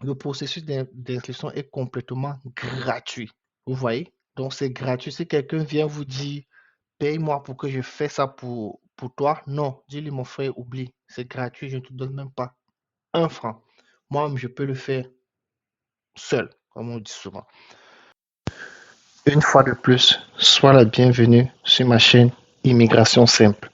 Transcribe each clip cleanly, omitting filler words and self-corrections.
Le processus d'inscription est complètement gratuit. Vous voyez? Donc, c'est gratuit. Si quelqu'un vient vous dire, paye-moi pour que je fasse ça pour toi, non, dis-lui, mon frère, oublie. C'est gratuit, je ne te donne même pas un franc. Moi-même, je peux le faire seul, comme on dit souvent. Une fois de plus, sois la bienvenue sur ma chaîne Immigration Simple.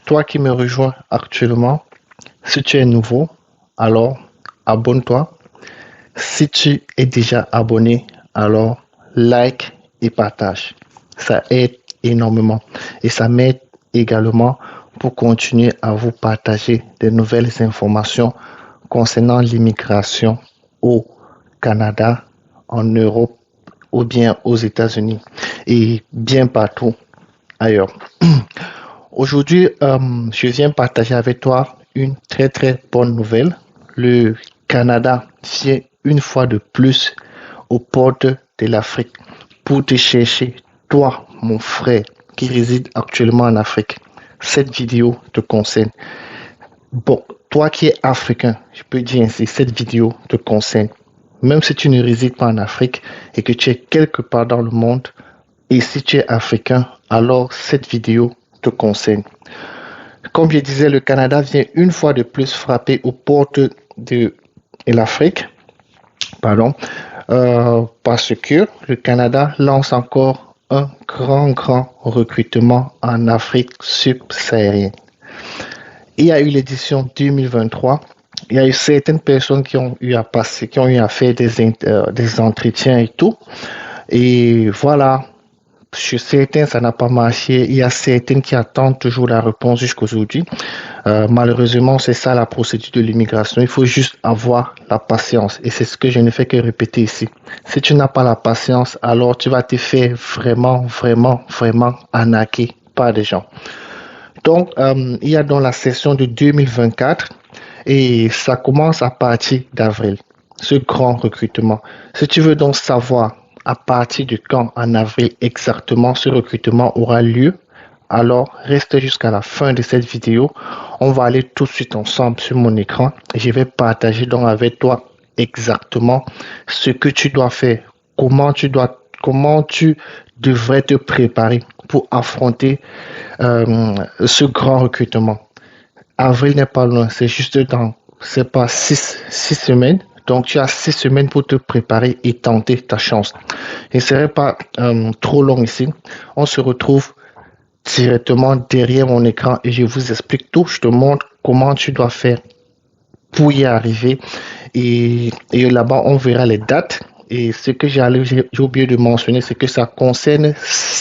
Toi qui me rejoins actuellement, si tu es nouveau, alors abonne-toi. Si tu es déjà abonné, alors like et partage. Ça aide énormément et ça m'aide également pour continuer à vous partager de nouvelles informations concernant l'immigration au Canada, en Europe ou bien aux États-Unis et bien partout ailleurs. Aujourd'hui, je viens partager avec toi une très très bonne nouvelle. Le Canada vient une fois de plus aux portes de l'Afrique pour te chercher, toi, mon frère, qui réside actuellement en Afrique. Cette vidéo te concerne. Bon, toi qui es africain, je peux dire ainsi, cette vidéo te concerne. Même si tu ne résides pas en Afrique et que tu es quelque part dans le monde, et si tu es africain, alors cette vidéo te concerne. Comme je disais, le Canada vient une fois de plus frapper aux portes de l'Afrique, pardon, parce que le Canada lance encore un grand recrutement en Afrique subsaharienne. Il y a eu l'édition 2023. Il y a eu certaines personnes qui ont eu à passer, qui ont eu à faire des entretiens et tout. Et voilà, chez certains, ça n'a pas marché. Il y a certaines qui attendent toujours la réponse jusqu'aujourd'hui. Malheureusement, c'est ça la procédure de l'immigration. Il faut juste avoir la patience. Et c'est ce que je ne fais que répéter ici. Si tu n'as pas la patience, alors tu vas te faire vraiment arnaquer par des gens. Donc, il y a dans la session de 2024 et ça commence à partir d'avril, ce grand recrutement. Si tu veux donc savoir à partir de quand en avril exactement ce recrutement aura lieu, alors reste jusqu'à la fin de cette vidéo. On va aller tout de suite ensemble sur mon écran et je vais partager donc avec toi exactement ce que tu dois faire, comment tu devrais te préparer pour affronter ce grand recrutement. Avril n'est pas loin, c'est juste c'est pas six semaines. Donc, tu as 6 semaines pour te préparer et tenter ta chance. Il ne serait pas trop long ici. On se retrouve directement derrière mon écran et je vous explique tout. Je te montre comment tu dois faire pour y arriver. Et là-bas, on verra les dates. Et ce que j'ai oublié de mentionner, c'est que ça concerne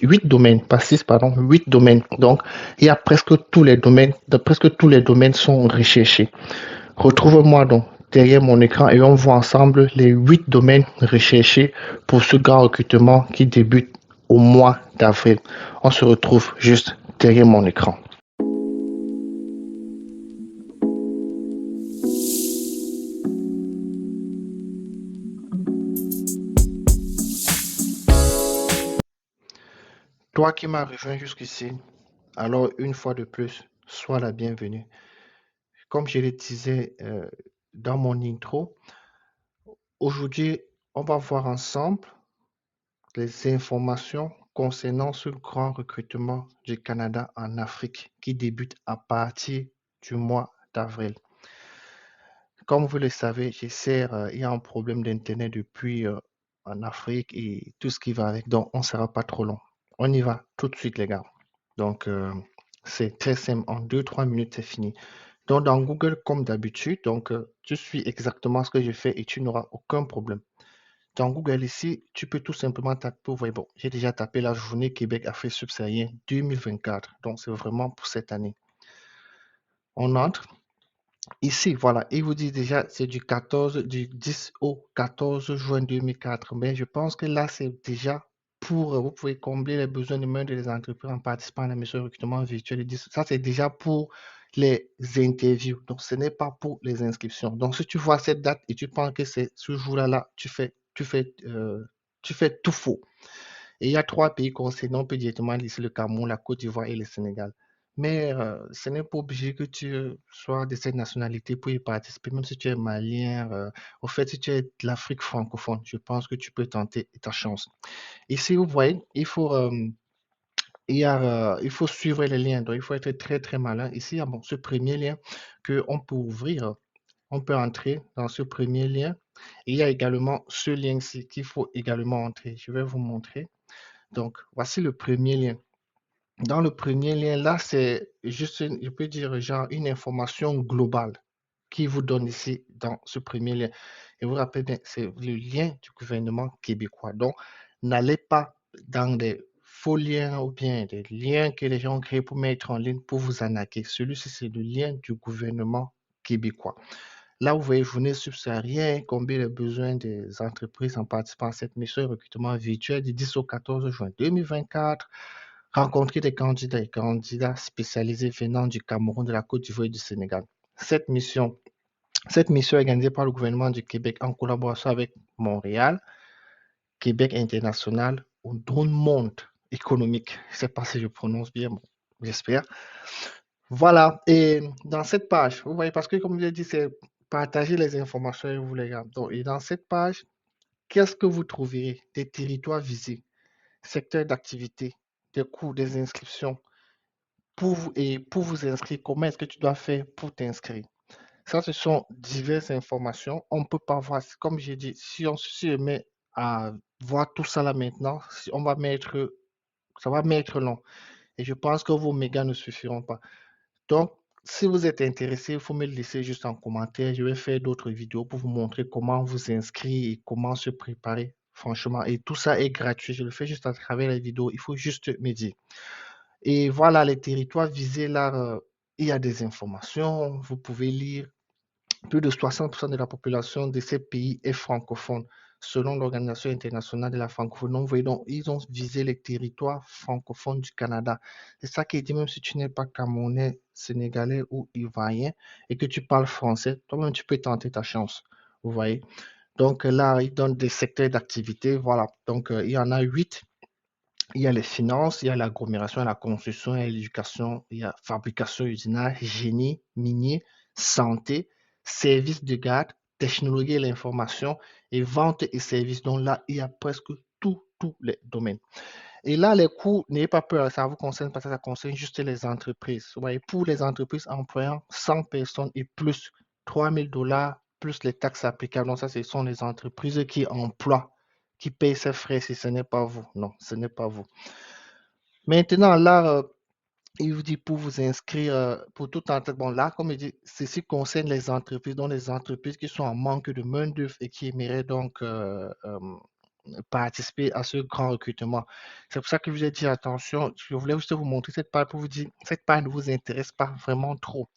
8 domaines, pas 6, pardon, 8 domaines. Donc, il y a presque tous les domaines sont recherchés. Retrouve-moi donc derrière mon écran et on voit ensemble les 8 domaines recherchés pour ce grand recrutement qui débute au mois d'avril. On se retrouve juste derrière mon écran. Toi qui m'as rejoint jusqu'ici, alors une fois de plus, sois la bienvenue. Comme je le disais dans mon intro, aujourd'hui, on va voir ensemble les informations concernant ce grand recrutement du Canada en Afrique qui débute à partir du mois d'avril. Comme vous le savez, il y a un problème d'Internet depuis en Afrique et tout ce qui va avec, donc on ne sera pas trop long. On y va tout de suite, les gars. Donc, c'est très simple, en 2-3 minutes, c'est fini. Donc, dans Google, comme d'habitude, donc, tu suis exactement ce que je fais et tu n'auras aucun problème. Dans Google ici, tu peux tout simplement taper, vous voyez, bon, j'ai déjà tapé la journée Québec-Afrique subsaharienne 2024. Donc, c'est vraiment pour cette année. On entre. Ici, voilà, il vous dit déjà, c'est du 10 au 14 juin 2004. Mais je pense que là, c'est déjà vous pouvez combler les besoins de main des entreprises en participant à la mission de recrutement virtuel. Ça, c'est déjà pour les interviews. Donc, ce n'est pas pour les inscriptions. Donc, si tu vois cette date et tu penses que c'est ce jour-là, là, tu fais tout faux. Et il y a 3 pays concernés. On peut directement lister le Cameroun, la Côte d'Ivoire et le Sénégal. Mais ce n'est pas obligé que tu sois de cette nationalité pour y participer, même si tu es malien. Au fait, si tu es de l'Afrique francophone, je pense que tu peux tenter ta chance. Ici, vous voyez, il faut suivre les liens, donc il faut être très très malin. Ici, il y a bon, ce premier lien qu'on peut ouvrir, on peut entrer dans ce premier lien. Et il y a également ce lien-ci qu'il faut également entrer. Je vais vous montrer. Donc, voici le premier lien. Dans le premier lien, là, c'est juste, je peux dire, genre une information globale qui vous donne ici dans ce premier lien. Et vous rappelez bien, c'est le lien du gouvernement québécois. Donc, n'allez pas dans des faux liens ou bien des liens que les gens ont créés pour mettre en ligne pour vous arnaquer. Celui-ci, c'est le lien du gouvernement québécois. Là, vous voyez, journée subsaharienne, combler les besoins des entreprises en participant à cette mission de recrutement virtuel du 10 au 14 juin 2024. Rencontrer des candidats et candidats spécialisés venant du Cameroun, de la Côte d'Ivoire et du Sénégal. Cette mission, cette mission est organisée par le gouvernement du Québec en collaboration avec Montréal, Québec International ou Drone Monde économique. Je ne sais pas si je prononce bien, bon, j'espère. Voilà, et dans cette page, vous voyez, parce que comme je l'ai dit, c'est partager les informations avec vous les gars. Donc, et dans cette page, qu'est-ce que vous trouverez? Des territoires visés, secteurs d'activité, des coûts, des inscriptions. Pour vous inscrire, comment est-ce que tu dois faire pour t'inscrire? Ça, ce sont diverses informations. On ne peut pas voir, comme j'ai dit, si on se met à voir tout ça là maintenant, on va mettre, ça va mettre long. Et je pense que vos mégas ne suffiront pas. Donc, si vous êtes intéressé, il faut me le laisser juste en commentaire. Je vais faire d'autres vidéos pour vous montrer comment vous inscrire et comment se préparer. Franchement, et tout ça est gratuit. Je le fais juste à travers les vidéos. Il faut juste me dire. Et voilà, les territoires visés là, il y a des informations. Vous pouvez lire. Plus de 60% de la population de ces pays est francophone, selon l'Organisation internationale de la francophonie. Donc, vous voyez, donc, ils ont visé les territoires francophones du Canada. C'est ça qui est dit, même si tu n'es pas camerounais, sénégalais ou ivoirien et que tu parles français, toi-même, tu peux tenter ta chance. Vous voyez? Donc là, ils donnent des secteurs d'activité. Voilà. Donc, il y en a 8. Il y a les finances, il y a l'agglomération, la construction, il y a l'éducation, il y a fabrication, usinage, génie, minier, santé, services de garde, technologie et l'information et vente et services. Donc là, il y a presque tous les domaines. Et là, les coûts, n'ayez pas peur, ça vous concerne parce que ça concerne juste les entreprises. Vous voyez, pour les entreprises employant 100 personnes et plus, 3 000 $ plus les taxes applicables. Donc ça, ce sont les entreprises qui emploient, qui payent ces frais si ce n'est pas vous. Non, ce n'est pas vous. Maintenant, là, il vous dit pour vous inscrire, pour tout en bon, là, comme il dit, ceci concerne les entreprises, donc les entreprises qui sont en manque de main-d'œuvre et qui aimeraient donc participer à ce grand recrutement. C'est pour ça que je vous ai dit attention, je voulais juste vous montrer cette page pour vous dire, cette page ne vous intéresse pas vraiment trop.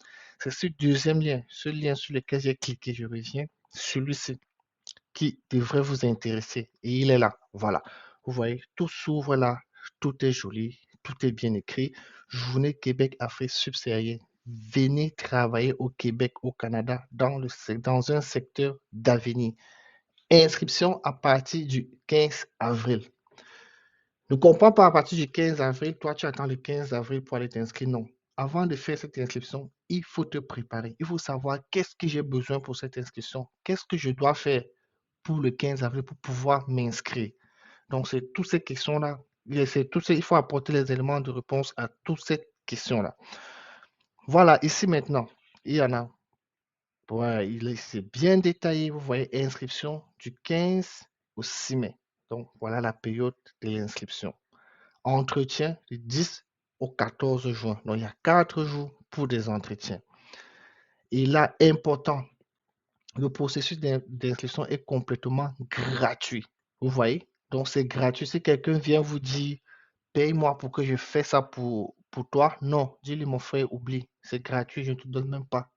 C'est ce deuxième lien, ce lien sur lequel j'ai cliqué, je reviens, celui-ci qui devrait vous intéresser. Et il est là. Voilà. Vous voyez, tout s'ouvre là. Tout est joli. Tout est bien écrit. Journée Québec Afrique subsaharienne. Venez travailler au Québec, au Canada, dans un secteur d'avenir. Inscription à partir du 15 avril. Ne comprends pas à partir du 15 avril, toi tu attends le 15 avril pour aller t'inscrire. Non. Avant de faire cette inscription, il faut te préparer. Il faut savoir qu'est-ce que j'ai besoin pour cette inscription. Qu'est-ce que je dois faire pour le 15 avril pour pouvoir m'inscrire. Donc, c'est toutes ces questions-là. Il faut apporter les éléments de réponse à toutes ces questions-là. Voilà, ici maintenant, il y en a. Ouais, c'est bien détaillé. Vous voyez, inscription du 15 au 6 mai. Donc, voilà la période de l'inscription. Entretien du 10 au 14 juin. Donc, il y a 4 jours pour des entretiens. Et là, important, le processus d'inscription est complètement gratuit. Vous voyez? Donc, c'est gratuit. Si quelqu'un vient vous dire, paye-moi pour que je fasse ça pour toi, non, dis-lui, mon frère, oublie. C'est gratuit, je ne te donne même pas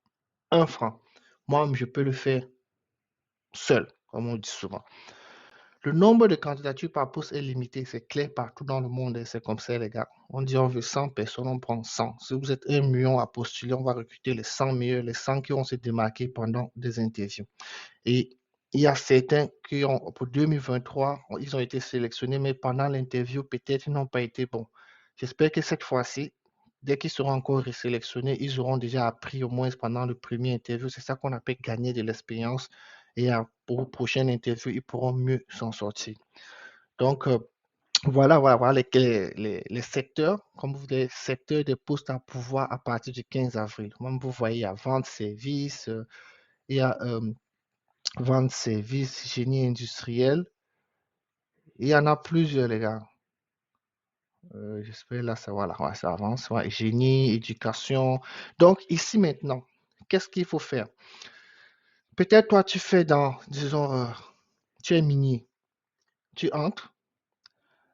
1 franc. Moi-même, je peux le faire seul, comme on dit souvent. Le nombre de candidatures par poste est limité, c'est clair partout dans le monde et c'est comme ça, les gars. On dit on veut 100 personnes, on prend 100. Si vous êtes 1 million à postuler, on va recruter les 100 meilleurs, les 100 qui vont se démarquer pendant des interviews. Et il y a certains qui ont, pour 2023, ils ont été sélectionnés, mais pendant l'interview, peut-être ils n'ont pas été bons. J'espère que cette fois-ci, dès qu'ils seront encore sélectionnés, ils auront déjà appris au moins pendant le premier interview. C'est ça qu'on appelle gagner de l'expérience. Et pour prochaine interview, ils pourront mieux s'en sortir. Donc, voilà les secteurs, comme vous voulez, secteurs des postes à pouvoir à partir du 15 avril. Comme vous voyez, il y a vente, service, il y a vente, service, génie industriel. Il y en a plusieurs, les gars. J'espère là, ça, voilà, ouais, ça avance. Ouais, génie, éducation. Donc, ici maintenant, qu'est-ce qu'il faut faire? Peut-être toi, tu fais disons, tu es minier. Tu entres.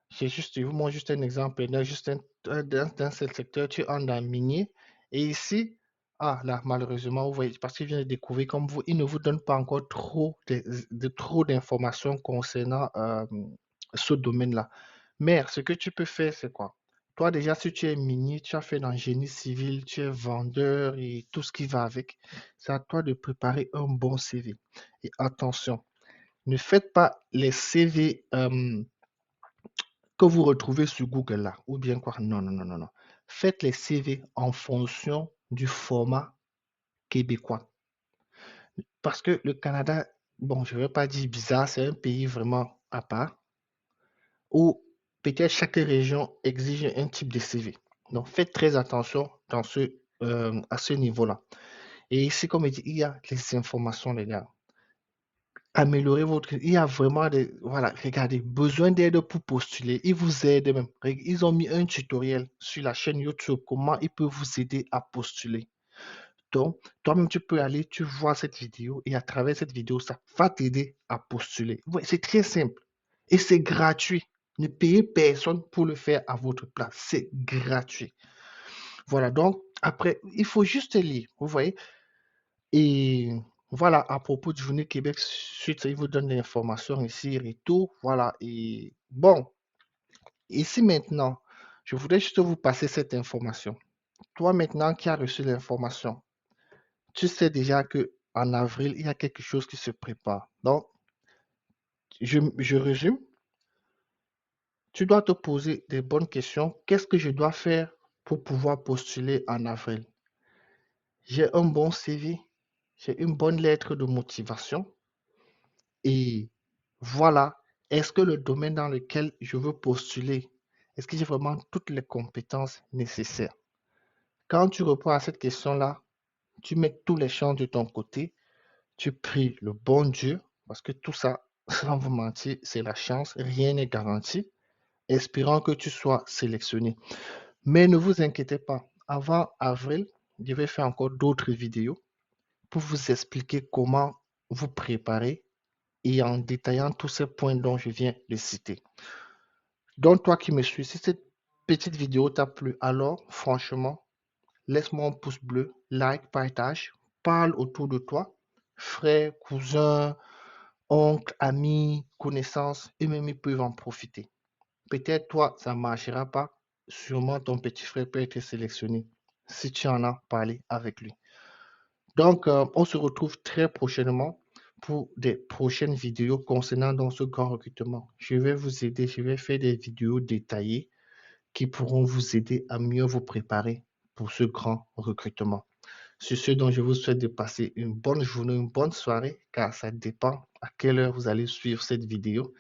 Je vous montre juste un exemple, là, juste d'un seul secteur, tu entres dans le minier. Et ici, là, malheureusement, vous voyez, parce qu'il vient de découvrir comme vous, il ne vous donne pas encore trop d'informations concernant ce domaine-là. Mais ce que tu peux faire, c'est quoi? Toi, déjà, si tu es minier, tu as fait dans le génie civil, tu es vendeur et tout ce qui va avec, c'est à toi de préparer un bon CV. Et attention, ne faites pas les CV que vous retrouvez sur Google là, ou bien quoi. Non, non, non, non, non. Faites les CV en fonction du format québécois. Parce que le Canada, bon, je ne vais pas dire bizarre, c'est un pays vraiment à part, où peut-être chaque région exige un type de CV. Donc, faites très attention à ce niveau-là. Et ici, comme il dit, il y a les informations, les gars. Améliorer votre... Il y a vraiment des... Voilà, regardez, besoin d'aide pour postuler. Ils vous aident même. Ils ont mis un tutoriel sur la chaîne YouTube, comment ils peuvent vous aider à postuler. Donc, toi-même, tu peux aller, tu vois cette vidéo et à travers cette vidéo, ça va t'aider à postuler. Ouais, c'est très simple et c'est gratuit. Ne payez personne pour le faire à votre place. C'est gratuit. Voilà, donc après, il faut juste lire, vous voyez. Et voilà, à propos du Journée Québec, suite, il vous donne l'information ici et tout. Voilà, et bon, ici maintenant, je voudrais juste vous passer cette information. Toi maintenant qui as reçu l'information, tu sais déjà que en avril, il y a quelque chose qui se prépare. Donc, je résume. Tu dois te poser des bonnes questions. Qu'est-ce que je dois faire pour pouvoir postuler en avril? J'ai un bon CV, j'ai une bonne lettre de motivation et voilà. Est-ce que le domaine dans lequel je veux postuler, est-ce que j'ai vraiment toutes les compétences nécessaires? Quand tu réponds à cette question-là, tu mets tous les chances de ton côté, tu pries le bon Dieu, parce que tout ça, sans vous mentir, c'est la chance, rien n'est garanti, espérant que tu sois sélectionné. Mais ne vous inquiétez pas, avant avril, je vais faire encore d'autres vidéos pour vous expliquer comment vous préparer et en détaillant tous ces points dont je viens de citer. Donc, toi qui me suis, si cette petite vidéo t'a plu, alors franchement, laisse-moi un pouce bleu, like, partage, parle autour de toi, frères, cousins, oncles, amis, connaissances, eux-mêmes ils peuvent en profiter. Peut-être toi, ça ne marchera pas, sûrement ton petit frère peut être sélectionné si tu en as parlé avec lui. Donc, on se retrouve très prochainement pour des prochaines vidéos concernant dans ce grand recrutement. Je vais vous aider, je vais faire des vidéos détaillées qui pourront vous aider à mieux vous préparer pour ce grand recrutement. Sur ce dont je vous souhaite de passer une bonne journée, une bonne soirée, car ça dépend à quelle heure vous allez suivre cette vidéo,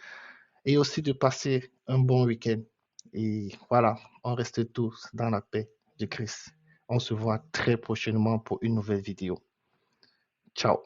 et aussi de passer un bon week-end. Et voilà, on reste tous dans la paix de Christ. On se voit très prochainement pour une nouvelle vidéo. Ciao.